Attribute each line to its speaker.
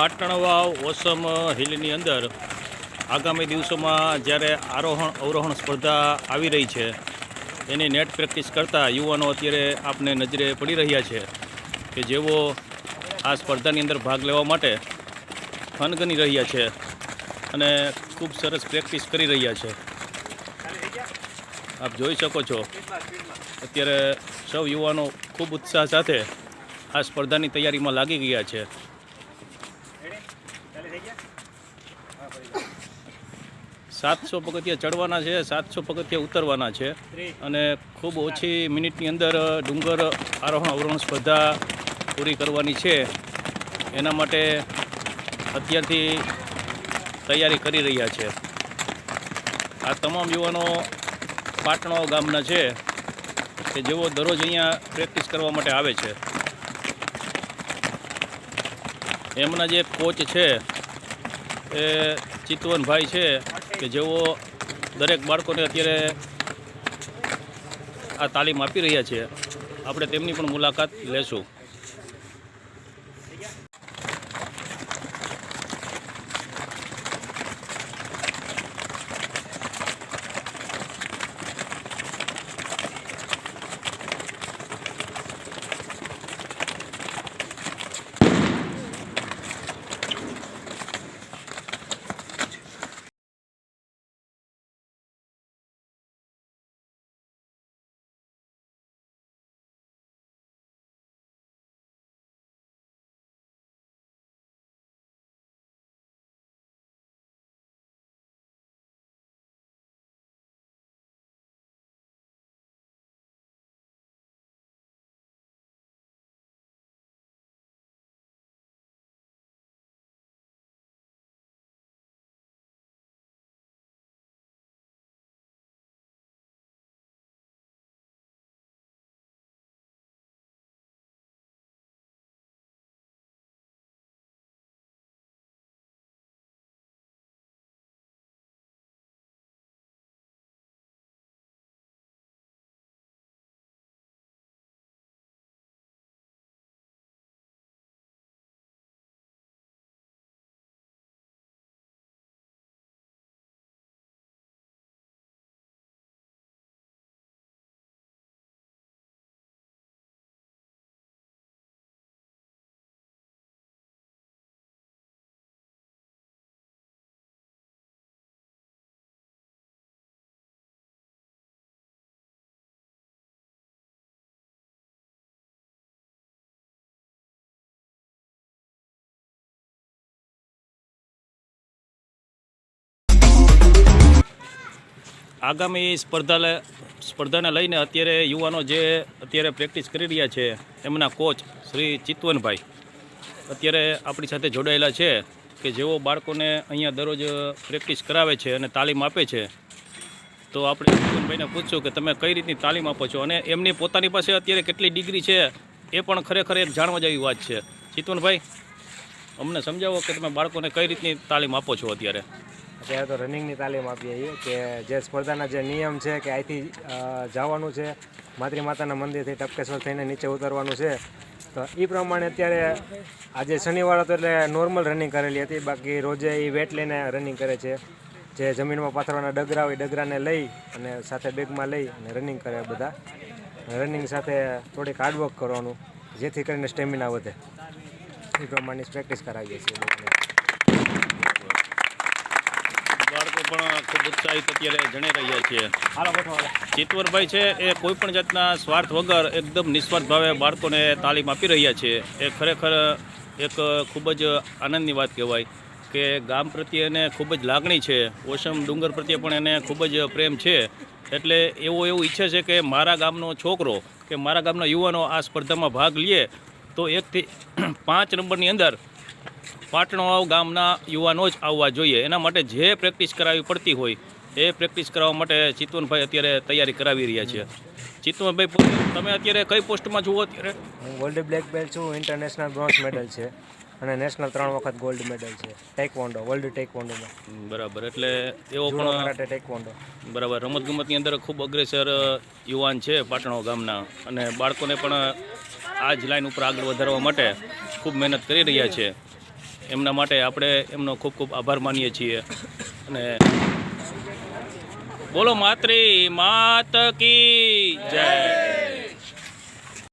Speaker 1: પાટણ વાવ ઓસમ હિલની અંદર આગામી દિવસોમાં જ્યારે આરોહણ અવરોહણ સ્પર્ધા આવી રહી છે એની નેટ પ્રેક્ટિસ કરતા યુવાનો અત્યારે આપને નજરે પડી રહ્યા છે કે જેઓ આ સ્પર્ધાની અંદર ભાગ લેવા માટે થનગની રહ્યા છે અને ખૂબ સરસ પ્રેક્ટિસ કરી રહ્યા છે। આપ જોઈ શકો છો અત્યારે સૌ યુવાનો ખૂબ ઉત્સાહ સાથે આ સ્પર્ધાની તૈયારીમાં લાગી ગયા છે। 700 પગથિયા ચડવાના છે, 700 પગથિયા ઉતરવાના છે અને ખૂબ ઓછી મિનિટની અંદર ડુંગર આરોહણ અવરોહણ સ્પર્ધા પૂરી કરવાની છે। એના માટે અત્યારથી તૈયારી કરી રહ્યા છે। આ તમામ યુવાનો પાટણવાવ ગામના છે કે જેઓ દરરોજ અહીંયા પ્રેક્ટિસ કરવા માટે આવે છે। એમના જે કોચ છે એ ચિતવનભાઈ છે કે જેઓ દરેક બાળકોને અત્યારે આ તાલીમ આપી રહ્યા છે। આપણે તેમની પણ મુલાકાત લેશું। આગામી સ્પર્ધાને લઈને અત્યારે યુવાનો જે અત્યારે પ્રેક્ટિસ કરી રહ્યા છે એમના કોચ શ્રી ચિતવનભાઈ અત્યારે આપણી સાથે જોડાયેલા છે કે જેઓ બાળકોને અહીંયા દરરોજ પ્રેક્ટિસ કરાવે છે અને તાલીમ આપે છે। તો આપણે ચિતવનભાઈને પૂછશું કે તમે કઈ રીતની તાલીમ આપો છો અને એમની પોતાની પાસે અત્યારે કેટલી ડિગ્રી છે એ પણ ખરેખર એક જાણવા જેવી વાત છે। ચિતવનભાઈ, અમને સમજાવો કે તમે બાળકોને કઈ રીતની તાલીમ આપો છો અત્યારે?
Speaker 2: અત્યારે તો રનિંગની તાલીમ આપીએ છીએ કે જે સ્પર્ધાના જે નિયમ છે કે અહીંથી જવાનું છે માતૃ માતાના મંદિરથી ટપકેશ્વર થઈને નીચે ઉતરવાનું છે, તો એ પ્રમાણે અત્યારે આજે શનિવાર હતો એટલે નોર્મલ રનિંગ કરેલી હતી। બાકી રોજે એ વેટ લઈને રનિંગ કરે છે, જે જમીનમાં પાથરવાના ડગરા હોય ડગરાને લઈ અને સાથે બેગમાં લઈ અને રનિંગ કરે બધા। રનિંગ સાથે થોડીક હાર્ડવર્ક કરવાનું જેથી કરીને સ્ટેમિના વધે, એ પ્રમાણની પ્રેક્ટિસ કરાવીએ છીએ।
Speaker 1: બાળકો પણ ખૂબ ઉત્સાહિત અત્યારે જણાઈ રહ્યા છે। ચિતવનભાઈ છે એ કોઈ પણ જાતના સ્વાર્થ વગર એકદમ નિસ્વાર્થ ભાવે બાળકોને તાલીમ આપી રહ્યા છે। એ ખરેખર એક ખૂબ જ આનંદની વાત કહેવાય કે ગામ પ્રત્યે એને ખૂબ જ લાગણી છે, ઓસમ ડુંગર પ્રત્યે પણ એને ખૂબ જ પ્રેમ છે। એટલે એવું ઈચ્છે છે કે મારા ગામનો છોકરો કે મારા ગામના યુવાનો આ સ્પર્ધામાં ભાગ લે તો 1 થી 5 નંબરની અંદર પાટણવાવ ગામના યુવાનો જ આવવા જોઈએ। એના માટે જે પ્રેક્ટિસ કરાવવી પડતી હોય એ પ્રેક્ટિસ કરાવવા માટે ચિતવનભાઈ અત્યારે તૈયારી કરાવી રહ્યા છે। ચિતવનભાઈ, તમે અત્યારે કઈ પોસ્ટમાં છો અત્યારે?
Speaker 2: હું ગોલ્ડ બ્લેક બેલ્ટ છું, ઇન્ટરનેશનલ બ્રોન્ઝ મેડલ છે અને નેશનલ 3 વખત ગોલ્ડ મેડલ છે ટેકવોન્ડો, વર્લ્ડ ટેકવોન્ડોમાં।
Speaker 1: બરાબર, એટલે એવો પણ
Speaker 2: કરાટે ટેકવોન્ડો
Speaker 1: બરાબર રમતગમતની અંદર ખૂબ અગ્રેસર યુવાન છે પાટણવાવ ગામના અને બાળકોને પણ આ જ લાઈન ઉપર આગળ વધારવા માટે ખૂબ મહેનત કરી રહ્યા છે। એમના માટે આપણે એમનો ખૂબ ખૂબ આભાર માનીએ છીએ. અને બોલો માતૃ માત કી જય.